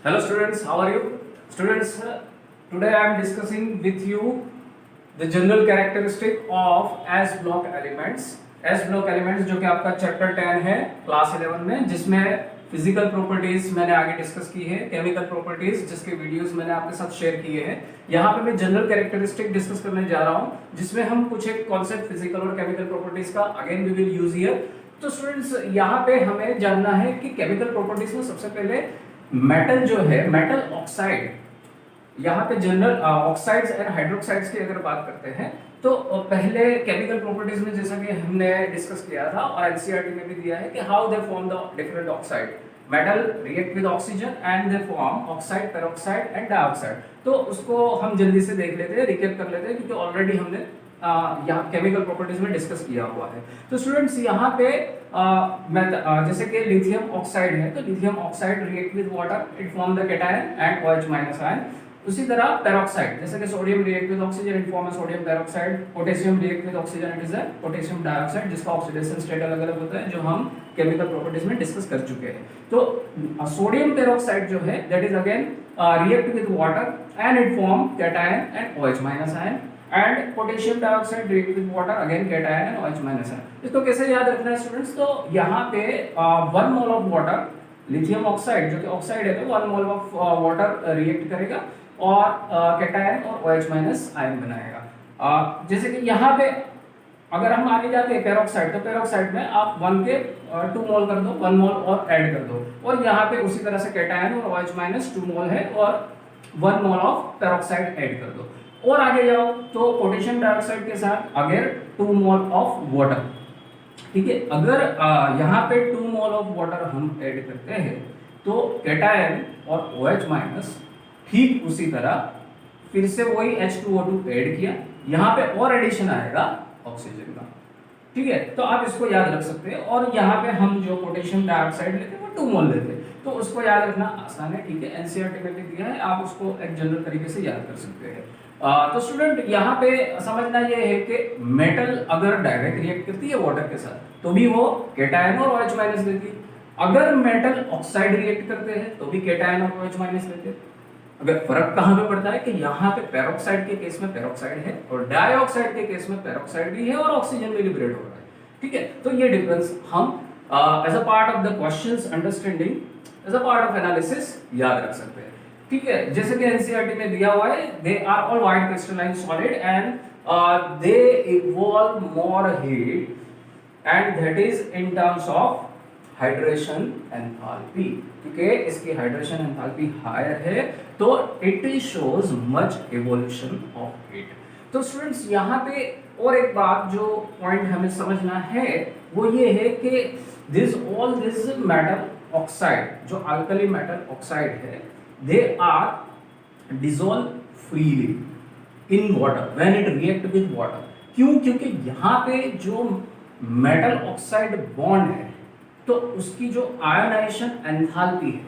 Hello students, how are you? Students, today I am discussing with you the general characteristic of S block elements. S block elements जो कि आपका chapter 10 है class 11 में, जिसमें physical properties मैंने आगे discuss की है, केमिकल प्रॉपर्टीज जिसके वीडियोस मैंने आपके साथ शेयर किए हैं। यहाँ पे मैं जनरल कैरेक्टरिस्टिक डिस्कस करने जा रहा हूँ, जिसमें हम कुछ एक कॉन्सेप्ट फिजिकल और केमिकल प्रॉपर्टीज का again we will use here. तो स्टूडेंट्स, यहाँ पे हमें जानना है कि केमिकल प्रॉपर्टीज में सबसे पहले मेटल जो है, मेटल ऑक्साइड, यहाँ पे जनरल ऑक्साइड्स एंड हाइड्रोक्साइड्स की अगर बात करते हैं तो पहले केमिकल प्रॉपर्टीज में जैसा कि हमने डिस्कस किया था और एनसीईआरटी में भी दिया है कि how they form the different oxide. Metal react with oxygen and they form oxide, peroxide and dioxide. तो उसको हम जल्दी से देख लेते हैं, रिकैप कर लेते हैं, क्योंकि ऑलरेडी हमने यहाँ केमिकल प्रॉपर्टीज में डिस्कस किया हुआ है। तो स्टूडेंट्स, यहाँ पे जैसे कि लिथियम ऑक्साइड है, तो lithium oxide react with water, it form the cation and OH minus ion. उसी तरह पेरोक्साइड, जैसे कि sodium react with oxygen, it form sodium peroxide. Potassium react with oxygen, it is potassium dioxide, जिसका oxidation state अलग अलग होता है, जो हम केमिकल प्रॉपर्टीज में डिस्कस कर चुके हैं। तो सोडियम पेरोक्साइड जो है, that is again react with water and it form cation and OH minus ion. And potassium dioxide react with water, again cation and OH minus ion. इसको कैसे याद रखना है स्टूडेंट्स? तो यहाँ पे 1 mole of water, lithium oxide जो कि ऑक्साइड है, तो 1 मोल ऑफ वाटर रिएक्ट करेगा और कैटायन और OH माइनस आयन बनाएगा। जैसे कि यहाँ पे अगर हम आगे जाते हैं पेरोक्साइड, तो पेरोक्साइड में आप 1 के 2 मोल कर दो, 1 मोल और ऐड कर दो, और यहाँ पे उसी तरह से कैटायन और OH माइनस 2 मोल है और 1 मोल ऑफ पेरोक्साइड ऐड कर दो। और आगे जाओ तो पोटेशियम डाइऑक्साइड के साथ अगर 2 मोल ऑफ वाटर, ठीक है। अगर यहाँ पे 2 मोल ऑफ वाटर हम ऐड करते हैं तो कैटायन और OH माइनस ठीक उसी तरह फिर से वही H2O2 ऐड किया, यहाँ पे और एडिशन आएगा ऑक्सीजन का, ठीक है। तो आप इसको याद रख सकते हैं। और यहाँ पे हम जो पोटेशियम डाइऑक्साइड लेते हैं वो 2 मोल लेते हैं, तो उसको याद रखना आसान है, ठीक है। एनसीईआरटी में भी दिया है, आप उसको एक जनरल तरीके से याद कर सकते हैं। तो स्टूडेंट, यहाँ पे समझना ये है कि मेटल अगर डायरेक्ट रिएक्ट करती है वाटर के साथ तो भी वो कैटायन और OH माइनस देती है। अगर मेटल ऑक्साइड रिएक्ट करते हैं तो भी कैटायन और OH माइनस देते हैं। अगर फर्क कहाँ पे पड़ता है कि यहाँ पे पेरोक्साइड के केस में पेरोक्साइड है और डाइऑक्साइड के केस में पेरोक्साइड भी है और ऑक्सीजन भी लिबरेट हो रहा है, ठीक है। तो ये डिफरेंस हम as a part of the questions understanding, as a part of analysis याद रख सकते हैं, ठीक है। जैसे कि एनसीईआरटी में दिया हुआ है, they are all white crystalline solid and they evolve more heat and that is in terms of hydration enthalpy, क्योंकि इसकी हाइड्रेशन एंथैल्पी हायर है तो it shows much evolution of heat. तो स्टूडेंट्स, यहाँ पे और एक बात जो पॉइंट हमें समझना है वो ये है कि दिस मेटल ऑक्साइड, जो अल्कली मेटल ऑक्साइड है, they are dissolved freely in water when it react with water। क्यों? क्योंकि यहाँ पे जो मेटल ऑक्साइड बॉन्ड है तो उसकी जो आयोनाइजेशन एंथैल्पी है,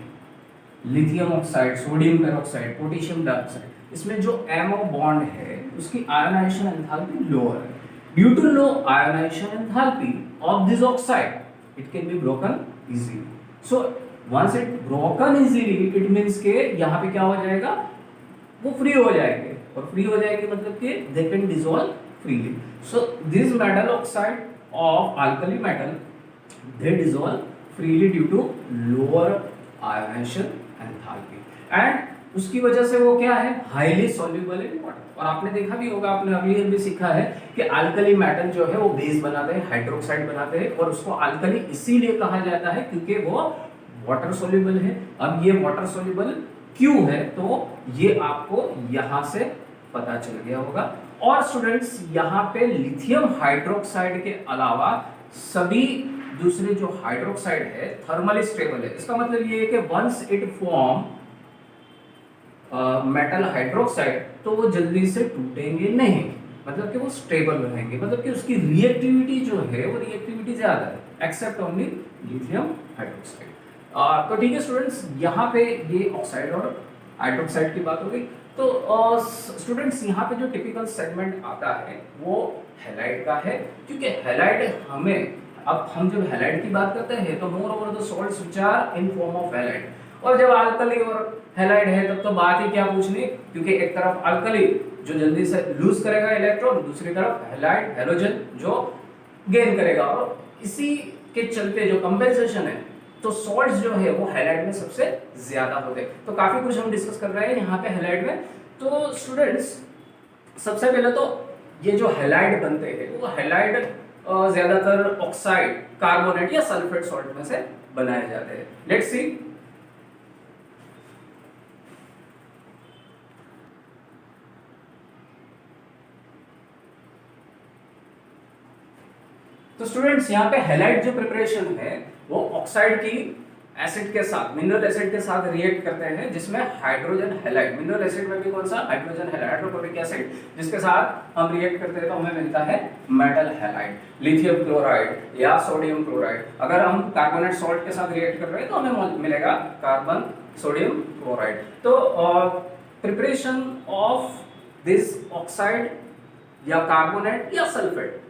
lithium oxide, sodium peroxide, potassium dioxide, इसमें जो MO बॉन्ड है उसकी आयोनाइजेशन एंथैल्पी लोअर है। Due to low ionization enthalpy of this oxide it can be broken easily. So once it broken easily it means के यहाँ पे क्या हो जाएगा, वो फ्री हो जाएंगे, और फ्री हो जाएंगे मतलब कि they can dissolve freely। So this metal oxide of alkali metal they dissolve freely due to lower ionization enthalpy and उसकी वजह से वो क्या है, highly soluble in water। और आपने देखा भी होगा, आपने अर्लियर भी सीखा है कि अल्कली मेटल जो है वो बेस बनाते हैं, हाइड्रोक्साइड बनाते हैं, और उसको अल्कली इसीलिए कहा जाता है क्योंकि वो वाटर सोल्यूबल है। अब ये वाटर सोल्यूबल क्यों है तो ये आपको यहां से पता चल गया होगा। और स्टूडेंट्स, यहाँ पे लिथियम हाइड्रोक्साइड के अलावा सभी दूसरे जो हाइड्रोक्साइड है थर्मली स्टेबल है। इसका मतलब ये है कि once it form metal hydroxide तो वो जल्दी से टूटेंगे नहीं, मतलब कि वो स्टेबल रहेंगे, मतलब कि उसकी रिएक्टिविटी जो है वो रिएक्टिविटी ज्यादा है एक्सेप्ट ओनली लिथियम हाइड्रोक्साइड। तो ठीक है स्टूडेंट्स, यहाँ पे ये ऑक्साइड और हाइड्रोक्साइड की बात हो गई। तो स्टूडेंट्स, यहाँ पे जो टिपिकल सेगमेंट आता है वो हैलाइड का है, क्योंकि हैलाइड हमें, अब हम जब हैलाइड की बात करते हैं तो more over the salts which are in form of halide, और जब अल्कली और हैलाइड है तब तो बात ही क्या पूछनी, क्योंकि एक तरफ अल्कली जो जल्दी से लूज करेगा इलेक्ट्रॉन, दूसरी तरफ हैलाइड हैलोजन जो गेन करेगा, और इसी के चलते जो कंपेंसेशन है तो सॉल्ट्स जो है वो हैलाइड में सबसे ज्यादा होते हैं। तो काफी कुछ हम डिस्कस कर रहे हैं यहाँ पे हैलाइड में। तो स्टूडेंट्स सबसे पहले तो ये जो हैलाइड बनते हैं वो हैलाइड ज्यादातर ऑक्साइड, कार्बोनेट या सल्फेट सॉल्ट में से बनाए जाते हैं। Let's see. तो स्टूडेंट्स यहाँ पे हैलाइड जो प्रिपरेशन है वो ऑक्साइड की एसिड के साथ, मिनरल एसिड के साथ रिएक्ट करते हैं, जिसमें हाइड्रोजन हैलाइड, मिनरल एसिड में भी कौन सा, हाइड्रोजन हैलाइड, हाइड्रोक्लोरिक एसिड, जिसके साथ हम रिएक्ट करते हैं तो हमें मिलता है मेटल हैलाइड, लिथियम क्लोराइड या सोडियम क्लोराइड। अगर हम कार्बोनेट सॉल्ट के साथ रिएक्ट कर रहे हैं तो हमें मिलेगा कार्बन सोडियम क्लोराइड। तो प्रिपरेशन ऑफ दिस ऑक्साइड या कार्बोनेट या सल्फेट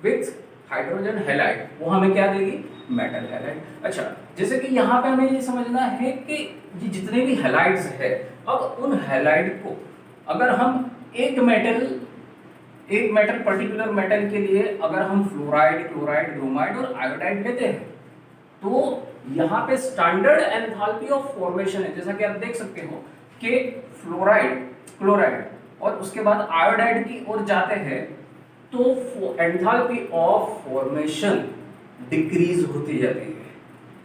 विथ हाइड्रोजन हैलाइड वो हमें क्या देगी, मेटल हैलाइड। अच्छा, जैसे कि यहाँ पे हमें ये समझना है कि ये जितने भी हैलाइड्स है, अब उन हैलाइड को अगर हम एक मेटल पर्टिकुलर मेटल के लिए अगर हम फ्लोराइड, क्लोराइड, ब्रोमाइड और आयोडाइड लेते हैं तो यहाँ पे स्टैंडर्ड एंथैल्पी ऑफ फॉर्मेशन है, जैसा कि आप देख सकते हो कि फ्लोराइड, क्लोराइड और उसके बाद आयोडाइड की ओर जाते हैं तो एंथैल्पी ऑफ फॉर्मेशन डिक्रीज होती जाती है।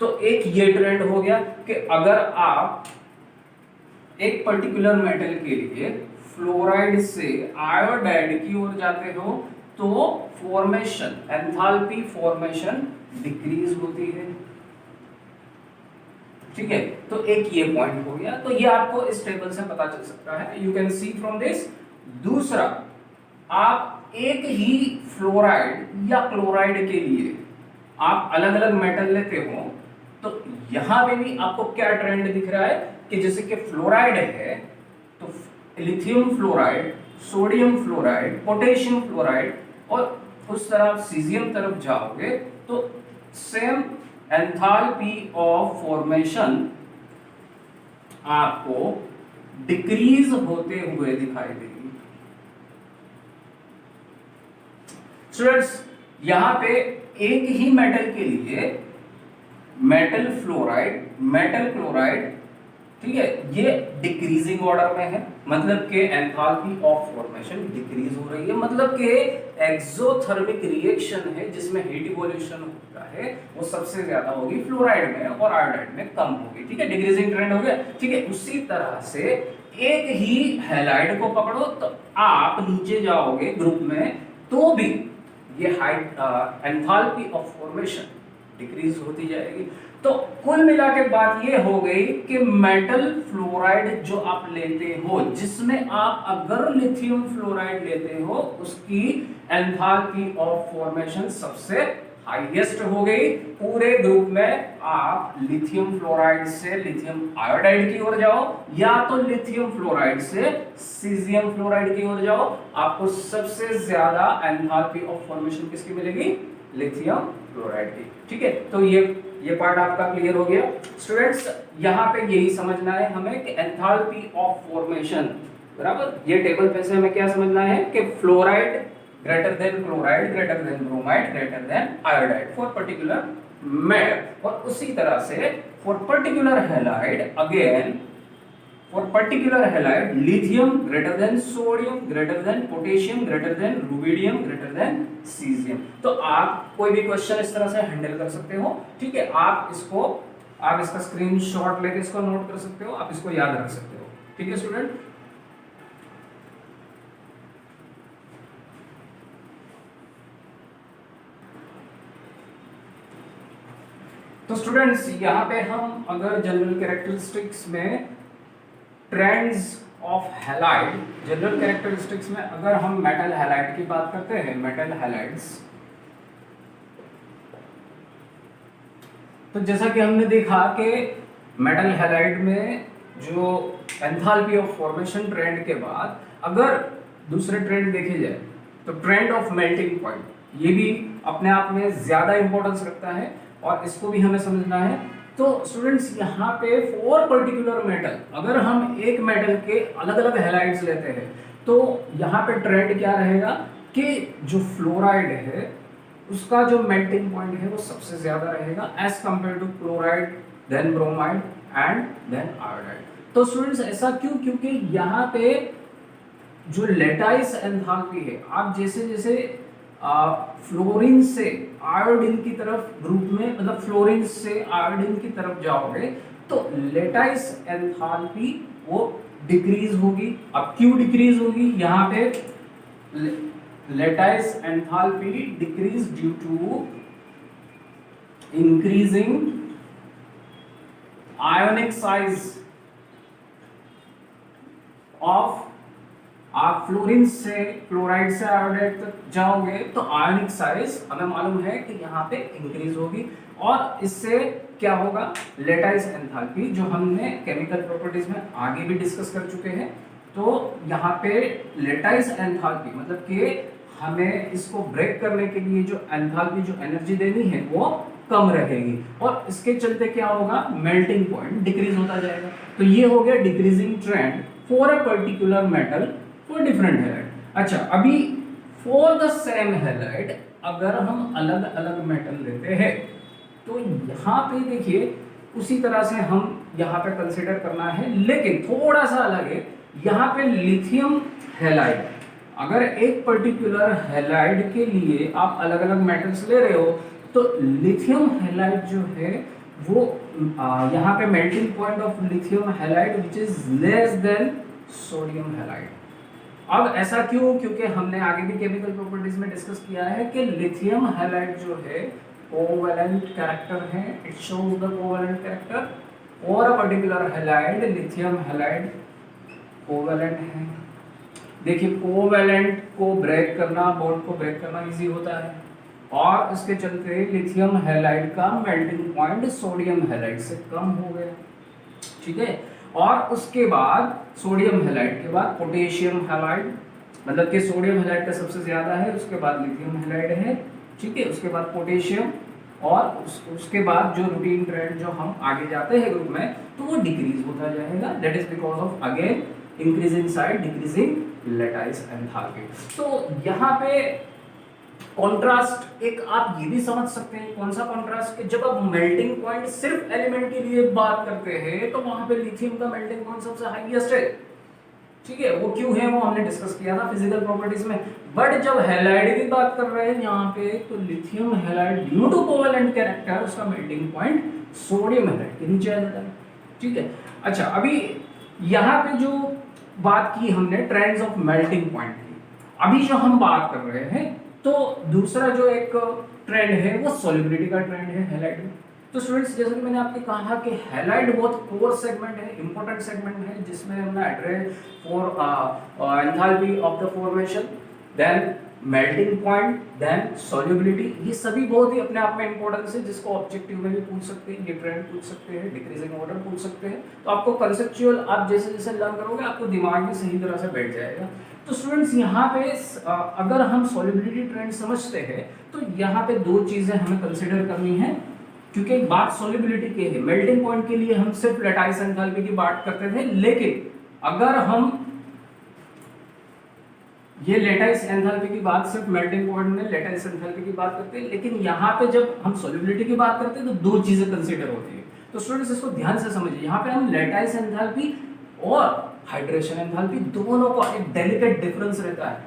तो एक ये ट्रेंड हो गया कि अगर आप एक पर्टिकुलर मेटल के लिए फ्लोराइड से आयोडाइड की ओर जाते हो तो फॉर्मेशन, एंथैल्पी फॉर्मेशन डिक्रीज होती है। ठीक है, तो एक ये पॉइंट हो गया। तो ये आपको इस टेबल से पता चल सकता है, you can see from this. दूसरा, आप एक ही फ्लोराइड या क्लोराइड के लिए आप अलग अलग मेटल लेते हो तो यहां पे भी आपको क्या ट्रेंड दिख रहा है कि जैसे कि फ्लोराइड है तो lithium fluoride, sodium fluoride, potassium fluoride, और उस तरफ सीजियम तरफ जाओगे तो सेम एंथैल्पी ऑफ फॉर्मेशन आपको डिक्रीज होते हुए दिखाई देगी। स्टूडेंट्स यहां पे एक ही मेटल के लिए मेटल फ्लोराइड, मेटल क्लोराइड, ठीक है, ये डिक्रीजिंग ऑर्डर में है, मतलब कि एंथैल्पी ऑफ फॉर्मेशन डिक्रीज हो रही है, मतलब कि एक्सोथर्मिक रिएक्शन है जिसमें हीट इवोल्यूशन होता है वो सबसे ज्यादा होगी फ्लोराइड में और आयोडाइड में कम होगी। ठीक है, डिक्रीजिंग ट्रेंड हो गया। ठीक है, उसी तरह से एक ही हैलाइड को पकड़ो तो आप नीचे जाओगे ग्रुप में तो भी ये एंथैल्पी ऑफ फॉर्मेशन डिक्रीज होती जाएगी। तो कुल मिला के बात ये हो गई कि मेटल फ्लोराइड जो आप लेते हो, जिसमें आप अगर लिथियम फ्लोराइड लेते हो, उसकी एंथैल्पी ऑफ फॉर्मेशन सबसे हाईएस्ट हो गई। पूरे ग्रुप में आप लिथियम फ्लोराइड से लिथियम आयोडाइड की ओर जाओ या तो लिथियम फ्लोराइड से सीजियम फ्लोराइड की ओर जाओ, आपको सबसे ज्यादा एंथैल्पी ऑफ फॉर्मेशन किसकी मिलेगी, लिथियम फ्लोराइड की। ठीक है, तो ये पार्ट आपका क्लियर हो गया। स्टूडेंट्स यहाँ पे यही समझना है हमें कि एंथैल्पी ऑफ फॉर्मेशन, बराबर, ये टेबल पे से हमें क्या समझना है कि fluoride greater than chloride, greater than bromide, greater than iodide for particular metal, और उसी तरह से for particular halide again, for particular halide lithium greater than sodium, greater than potassium, greater than rubidium, greater than cesium। तो आप कोई भी question इस तरह से हैंडल कर सकते हो। ठीक है, आप इसका स्क्रीनशॉट लेके इसको नोट कर सकते हो, आप इसको याद रख सकते हो। ठीक है स्टूडेंट, तो स्टूडेंट्स यहाँ पे हम अगर जनरल कैरेक्टरिस्टिक्स में trends of halide, general characteristics में अगर हम मेटल हैलाइड की बात करते हैं, मेटल हैलाइड्स, तो जैसा कि हमने देखा कि मेटल हैलाइड में जो एंथैल्पी ऑफ फॉर्मेशन ट्रेंड के बाद अगर दूसरे ट्रेंड देखे जाए तो ट्रेंड ऑफ मेल्टिंग पॉइंट, ये भी अपने आप में ज्यादा इंपॉर्टेंस रखता है और इसको भी हमें समझना है। तो स्टूडेंट्स यहाँ पे फॉर पर्टिकुलर मेटल, अगर हम एक मेटल के अलग अलग हैलाइड्स लेते हैं तो यहाँ पे ट्रेंड क्या रहेगा कि जो फ्लोराइड है उसका जो मेल्टिंग पॉइंट है वो सबसे ज्यादा रहेगा as compare to chloride, then bromide and then iodide. तो स्टूडेंट्स ऐसा क्यों? क्योंकि यहाँ पे जो लेटाइस एंथैल्पी है, आप जैसे जैसे फ्लोरीन से आयोडीन की तरफ ग्रुप में, मतलब फ्लोरीन से आयोडीन की तरफ जाओगे तो लेटाइस एंथैल्पी वो डिक्रीज होगी। अब क्यों डिक्रीज होगी? यहाँ पे lattice enthalpy decrease due to increasing ionic size of, आप फ्लोरीन से क्लोराइड से आयोडाइड तक जाओगे तो आयोनिक साइज हमें मालूम है कि यहाँ पे इंक्रीज होगी और इससे क्या होगा? लेटाइस एंथैल्पी, जो हमने केमिकल प्रॉपर्टीज में आगे भी डिस्कस कर चुके हैं, तो यहाँ पे लेटाइस एंथैल्पी मतलब कि हमें इसको ब्रेक करने के लिए जो एंथैल्पी, जो एनर्जी देनी है वो कम रहेगी और इसके चलते क्या होगा? मेल्टिंग पॉइंट डिक्रीज होता जाएगा। तो ये हो गया decreasing trend for a particular metal for different halide. अच्छा, अभी फॉर द सेम हैलाइड अगर हम अलग अलग मेटल लेते हैं तो यहाँ पे देखिए उसी तरह से हम यहाँ पे कंसिडर करना है, लेकिन थोड़ा सा अलग है। यहाँ पे लिथियम हैलाइड, अगर एक पर्टिकुलर हैलाइड के लिए आप अलग अलग मेटल्स ले रहे हो तो लिथियम हैलाइड जो है वो यहाँ पे melting point of lithium halide which is less than sodium halide. अब ऐसा क्यों? क्योंकि हमने आगे भी केमिकल प्रॉपर्टीज में डिस्कस किया है कि लिथियम हैलाइड जो है कोवैलेंट कैरेक्टर है, it shows the covalent character और a particular halide, lithium halide covalent है। देखिए कोवैलेंट को ब्रेक करना, बॉन्ड को ब्रेक करना इजी होता है और इसके चलते लिथियम हैलाइड का मेल्टिंग पॉइंट सोडियम हैलाइड से कम हो गया, ठीक है। और उसके बाद सोडियम हैलाइड के बाद पोटेशियम हैलाइड, मतलब कि सोडियम हैलाइड का सबसे ज्यादा है, उसके बाद लिथियम हैलाइड है, ठीक है, उसके बाद पोटेशियम और उसके बाद जो रूटीन ट्रेंड जो हम आगे जाते हैं ग्रुप में तो वो डिक्रीज होता जाएगा। That is because of again increasing side, decreasing lattice enthalpy. तो यहाँ पे कॉन्ट्रास्ट एक आप ये भी समझ सकते हैं, कौन सा कॉन्ट्रास्ट? कि जब आप मेल्टिंग पॉइंट सिर्फ एलिमेंट के लिए बात करते हैं तो वहां पे लिथियम का मेल्टिंग पॉइंट सबसे हाईएस्ट है, ठीक है। वो क्यों है वो हमने डिस्कस किया था फिजिकल प्रॉपर्टीज में। बट जब हैलाइड की बात कर रहे हैं यहाँ पे तो lithium halide due to covalent character उसका मेल्टिंग पॉइंट सोडियम हैलाइड के नीचे आ जाता है, ठीक है। अच्छा, अभी यहाँ पे जो बात की हमने ट्रेंड्स ऑफ मेल्टिंग पॉइंट की, अभी जो हम बात कर रहे हैं तो दूसरा जो एक ट्रेंड है वो सॉल्युबिलिटी का ट्रेंड है हैलाइड में। तो स्टूडेंट्स जैसे कि मैंने आपको कहा कि हैलाइड बहुत कोर सेगमेंट है, इंपॉर्टेंट सेगमेंट है, जिसमें हमने address for enthalpy of the formation, then melting point, then solubility, ये सभी बहुत ही अपने आप में इंपॉर्टेंस है, जिसको ऑब्जेक्टिव में भी पूछ सकते हैं, ये ट्रेंड पूछ सकते हैं, डिक्रीजिंग ऑर्डर पूछ सकते हैं। तो आपको कंसेप्चुअल आप जैसे जैसे लर्न करोगे आपको दिमाग में सही तरह से बैठ जाएगा। तो स्टूडेंट्स यहाँ पे अगर हम सॉल्युबिलिटी ट्रेंड समझते हैं तो यहाँ पे दो चीजें हमें कंसिडर करनी है, क्योंकि एक बात सॉल्युबिलिटी की है। मेल्टिंग पॉइंट के लिए हम सिर्फ लेटाइस एंथैल्पी की बात करते थे, लेकिन अगर हम ये लेटाइस एंथैल्पी की बात सिर्फ मेल्टिंग पॉइंट में लेटाइस एंथैल्पी की बात करते हैं, लेकिन यहाँ पे जब हम सॉल्युबिलिटी की बात करते हैं तो दो चीजें कंसिडर होती है। तो स्टूडेंट्स इसको ध्यान से समझिए, यहाँ पे हम लेटाइस एंथैल्पी और हाइड्रेशन एंथैल्पी दोनों का एक डेलिकेट डिफरेंस रहता है,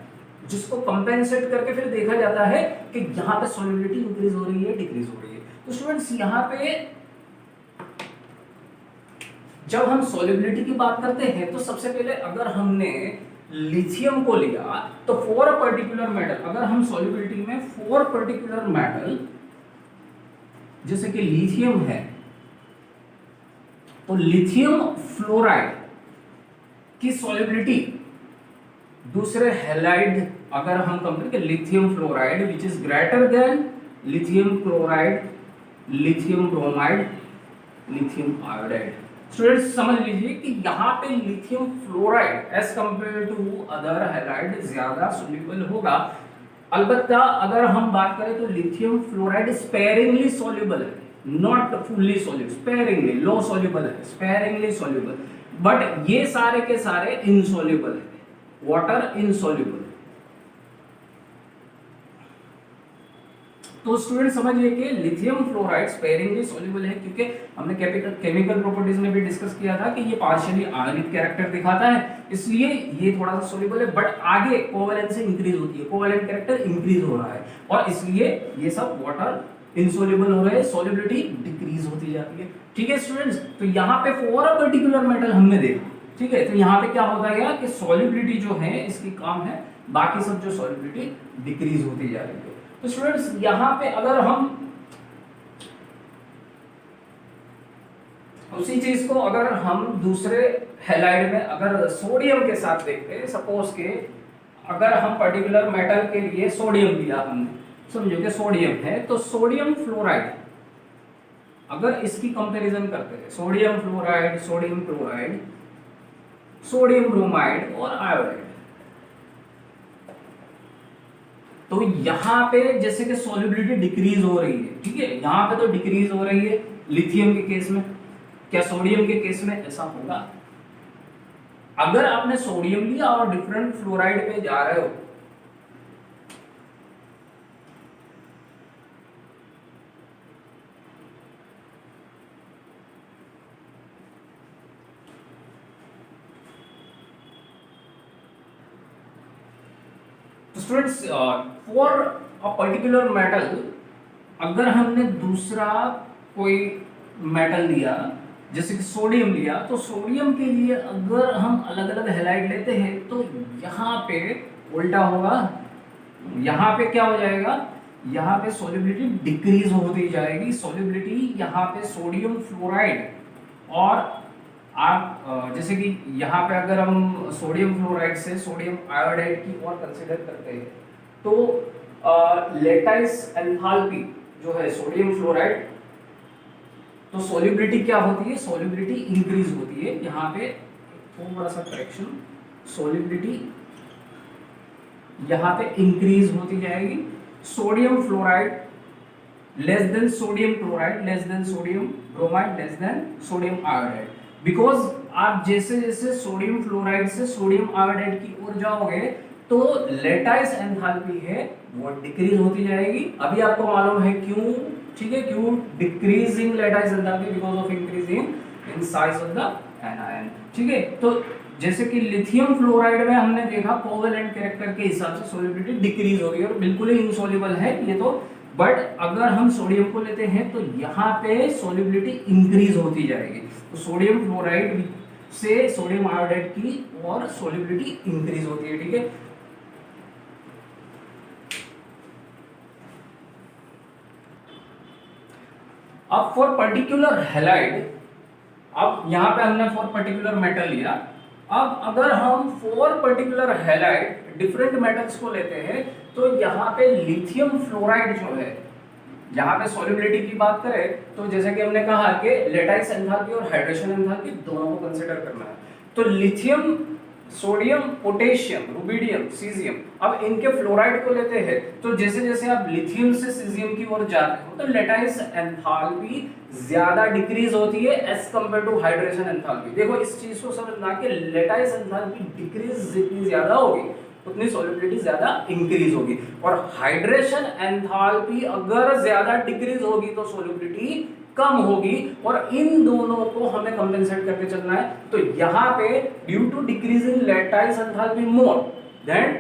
जिसको कंपेंसेट करके फिर देखा जाता है कि यहाँ पे सॉल्युबिलिटी इंक्रीज हो रही है, डिक्रीज हो रही है। तो स्टूडेंट्स यहाँ पे जब हम सॉल्युबिलिटी की बात करते हैं तो सबसे पहले अगर हमने लिथियम को लिया तो फॉर अ पर्टिकुलर मेटल, अगर हम सॉल्युबिलिटी में फॉर पर्टिकुलर मेटल जैसे कि लिथियम है तो लिथियम फ्लोराइड की सॉल्युबिलिटी दूसरे हैलाइड अगर हम कंपेयर करें lithium fluoride which is greater than lithium chloride, lithium bromide, lithium iodide. Students समझ लीजिए कि यहाँ पे lithium fluoride as compare to other halide ज्यादा सोल्यूबल होगा। अलबत्ता अगर हम बात करें तो लिथियम फ्लोराइड स्पेरिंगली सोल्यूबल है, not fully soluble, sparingly low soluble है, स्पेरिंगली सॉल्युबल, बट ये सारे के सारे इनसॉल्युबल है, वाटर इनसॉल्युबल। तो स्टूडेंट समझिए कि लिथियम फ्लोराइड स्पेरिंगली सॉल्युबल है, क्योंकि हमने केमिकल प्रॉपर्टीज में भी डिस्कस किया था कि ये पार्शियली आयनिक कैरेक्टर दिखाता है, इसलिए ये थोड़ा सा सॉल्युबल है, बट आगे कोवेलेंस इंक्रीज होती है, कोवेलेंट कैरेक्टर इंक्रीज हो रहा है, और इसलिए ये सब वाटर इनसॉल्युबल हो रहे हैं, सॉल्युबिलिटी डिक्रीज होती जाती है। ठीक है स्टूडेंट्स, तो यहाँ पे फॉर अ पर्टिकुलर मेटल हमने देखा, ठीक है, तो यहाँ पे क्या होता है कि सॉल्युबिलिटी जो है इसकी कम है, बाकी सब जो सॉल्युबिलिटी डिक्रीज होती जा रही है। तो स्टूडेंट्स यहाँ पे अगर हम उसी चीज को अगर हम दूसरे हैलाइड में अगर सोडियम के साथ देखते हैं, सपोज के अगर हम पर्टिकुलर मेटल के लिए सोडियम लिया हमने, समझो कि सोडियम है, तो सोडियम फ्लोराइड अगर इसकी कंपैरिजन करते हैं, sodium fluoride, sodium chloride, sodium bromide और आयोडाइड, तो यहाँ पे जैसे कि सॉल्युबिलिटी डिक्रीज हो रही है, ठीक है, यहाँ पे तो डिक्रीज हो रही है लिथियम के केस में, क्या सोडियम के केस में ऐसा होगा? अगर आपने सोडियम लिया और डिफरेंट फ्लोराइड पे जा रहे हो, students for a particular metal अगर हमने दूसरा कोई मेटल लिया जैसे कि सोडियम लिया, तो सोडियम के लिए अगर हम अलग अलग हैलाइड लेते हैं तो यहाँ पे उल्टा होगा, यहाँ पे क्या हो जाएगा, यहाँ पे सॉल्युबिलिटी डिक्रीज होती जाएगी, सॉल्युबिलिटी यहाँ पे सोडियम फ्लोराइड और आप जैसे कि यहाँ पे अगर हम सोडियम फ्लोराइड से सोडियम आयोडाइड की ओर कंसीडर करते हैं, तो लेटाइस एंथैल्पी जो है सोडियम फ्लोराइड, तो सॉल्युबिलिटी क्या होती है, सॉल्युबिलिटी इंक्रीज होती है, यहाँ पे थोड़ा सा करेक्शन, सॉल्युबिलिटी यहाँ पे इंक्रीज होती जाएगी, sodium fluoride less than sodium chloride, less than sodium bromide, less than sodium iodide, because आप जैसे जैसे सोडियम फ्लोराइड से सोडियम आयोडाइड की ओर जाओगे तो लेटाइस एंथैल्पी है वो डिक्रीज होती जाएगी। अभी आपको मालूम है क्यों, ठीक है, क्यों decreasing lattice enthalpy, because of increasing in size of the anion, ठीक है। तो जैसे कि लिथियम फ्लोराइड में हमने देखा कोवेलेंट कैरेक्टर के हिसाब से सॉल्युबिलिटी डिक्रीज हो रही है और बिल्कुल ही इनसॉल्युबल है ये तो, बट अगर हम सोडियम को लेते हैं तो यहाँ पे सॉल्युबिलिटी इंक्रीज होती जाएगी, तो सोडियम फ्लोराइड से सोडियम आयोडाइड की और सॉल्युबिलिटी इंक्रीज होती है, ठीक है। अब फॉर पर्टिकुलर हैलाइड, अब यहाँ पे हमने फॉर पर्टिकुलर मेटल लिया, अब अगर हम for particular halide different metals को लेते हैं तो यहाँ पे लिथियम फ्लोराइड जो है, यहाँ पे सॉल्युबिलिटी की बात करें तो जैसे कि हमने कहा कि लेटाइस एंथैल्पी और हाइड्रेशन एंथैल्पी दोनों को कंसीडर करना है, तो lithium, sodium, potassium, rubidium, caesium, अब इनके फ्लोराइड को लेते हैं तो जैसे जैसे आप लिथियम से सीजियम की ओर जाते हो तो लेटाइस एंथैल्पी ज्यादा डिक्रीज होती है as compare to hydration enthalpy. देखो इस चीज को समझना कि लेटाइस एंथैल्पी डिक्रीज जितनी ज्यादा होगी उतनी सॉल्युबिलिटी ज्यादा इंक्रीज होगी, और हाइड्रेशन एंथैल्पी अगर ज्यादा डिक्रीज होगी तो सॉल्युबिलिटी कम होगी, और इन दोनों को हमें कंपेंसेट करके चलना है। तो यहाँ पे due to decreasing lattice enthalpy more than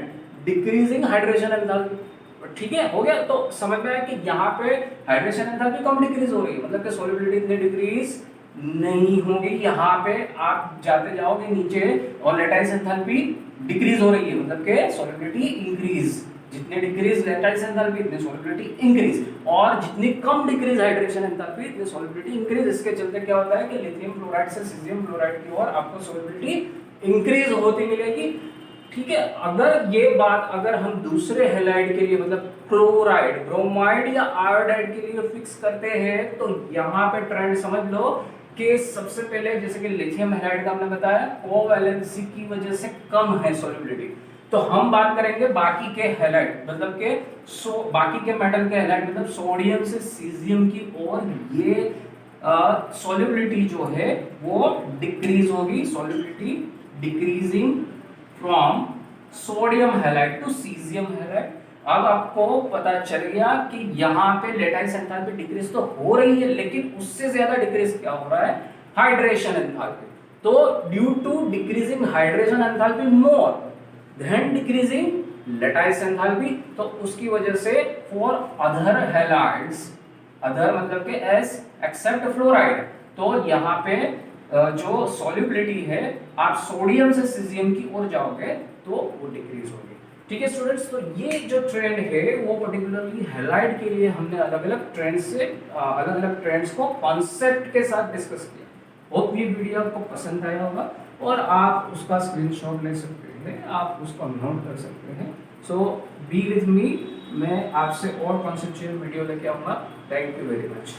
decreasing hydration enthalpy, ठीक है, हो गया। तो समझ में आया कि यहाँ पे हाइड्रेशन एंथैल्पी कम डिक्रीज हो रही है, मतलब कि सॉल्युबिलिटी इतनी डिक्रीज नहीं होगी, यहाँ पे आप जाते जाओगे नीचे और लेटाइस एंथैल्पी डिक्रीज हो रही है, मतलब कि सॉल्युबिलिटी इंक्रीज, जितने डिक्रीज लेटाइस एंथैल्पी इतनी सॉल्युबिलिटी इंक्रीज, और जितनी कम डिक्रीज हाइड्रेशन एंथैल्पी इतनी सॉल्युबिलिटी इंक्रीज। इसके चलते क्या होता है कि लिथियम फ्लोराइड से सीजियम फ्लोराइड की ओर आपको सॉल्युबिलिटी इंक्रीज होती मिलेगी, ठीक है। अगर ये बात अगर हम दूसरे हैलाइड के लिए मतलब क्लोराइड, ब्रोमाइड या आयोडाइड के लिए फिक्स करते हैं तो यहाँ पे ट्रेंड समझ लो कि सबसे पहले जैसे कि लिथियम हैलाइड का हमने बताया कोवैलेंसी की वजह से कम है सॉल्युबिलिटी, तो हम बात करेंगे बाकी के हैलाइड मतलब के बाकी के मेटल के हैलाइड मतलब सोडियम से सीजियम की ओर ये सॉल्युबिलिटी जो है वो डिक्रीज होगी, solubility decreasing from sodium halide to caesium halide. अब आपको पता चल गया कि यहाँ पे लेटाइस एंथैल्पी डिक्रीज तो हो रही है, लेकिन उससे ज्यादा डिक्रीज क्या हो रहा है, हाइड्रेशन एंथैल्पी। तो due to decreasing hydration enthalpy more than decreasing lattice enthalpy, तो उसकी वजह से फॉर अदर हैलाइड्स, अदर मतलब के एस एक्सेप्ट फ्लोराइड, तो यहाँ पे जो सॉल्युबिलिटी है आप सोडियम से सीजियम की ओर जाओगे तो वो डिक्रीज होगी। ठीक है स्टूडेंट्स, तो ये जो ट्रेंड है वो पर्टिकुलरली हैलाइड के लिए हमने अलग अलग ट्रेंड्स को कॉन्सेप्ट के साथ डिस्कस किया। होप ये वीडियो आपको पसंद आया होगा और आप उसका स्क्रीनशॉट ले सकते हैं, आप उसको नोट कर सकते हैं। सो बी विथ मी, मैं आपसे और कॉन्सेप्चुअल वीडियो लेके आऊँगा। Thank you very much.